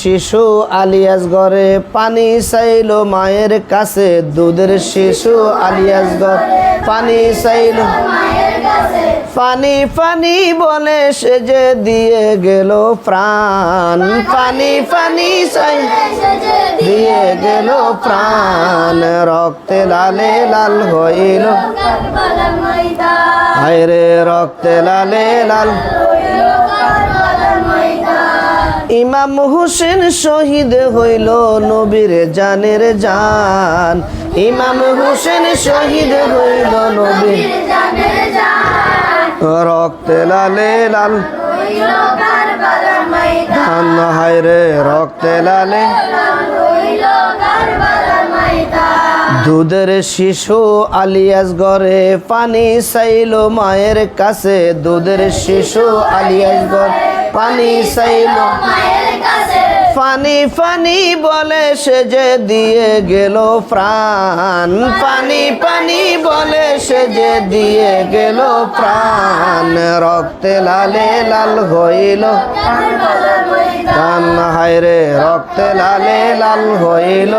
শিশু আলিয়াস ঘরে পানি চাইলো মায়ের কাছে, দুধের শিশু আলিয়াস ঘর পানি চাইলো পানি পানি বলে সে যে দিয়ে গেল প্রাণ, পানি পানি চাই দিয়ে গেল প্রাণ, রক্তে লালে লাল হইল হায়রে রক্তে লালে লাল। ইমাম হুসেন শহীদ হইল নবীর জানের জান, ইমাম হুসেন শহীদ হইল নবীর জানের জান, রক্তে লালে লাল ধান হায়রে রক্তে লালে। দুধের শিশু আলিয়াস ঘরে পানি চাইলো মায়ের কাছে, দুধের শিশু আলিয়াস ঘর পানি চাইলো পানি পানি বলে সে যে দিয়ে গেল প্রাণ, পানি পানি বলে সে যে দিয়ে গেল প্রাণ, রক্তে লালে লাল হইল কান হায়রে রক্তে লালে লাল হইল।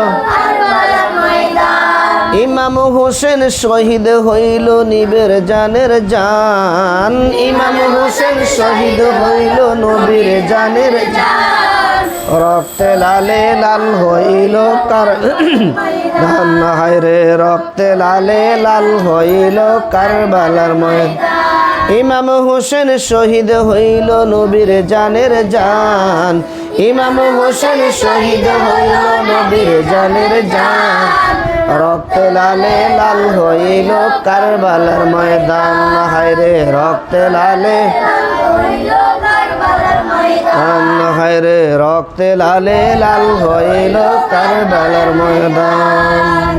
ইমাম হোসেন শহীদ হইল নবীর জানের জান, ইমাম হোসেন শহীদ হইল নবীর জানের জান, রক্তে লালে লাল হইল কার ধান হায়রে রক্তে লালে লাল হইল কারবালার ময়দান। ইমাম হোসেন শহীদ হইল নবীর জানের জান, ইমাম হোসেন শহীদ হইল নবীর জানের জান, রক্তে লালে লাল হইল কারবালার ময়দান হায়রে রক্তে লালে হায়রে রক্তে লালে লাল হইল কারবালার ময়দান।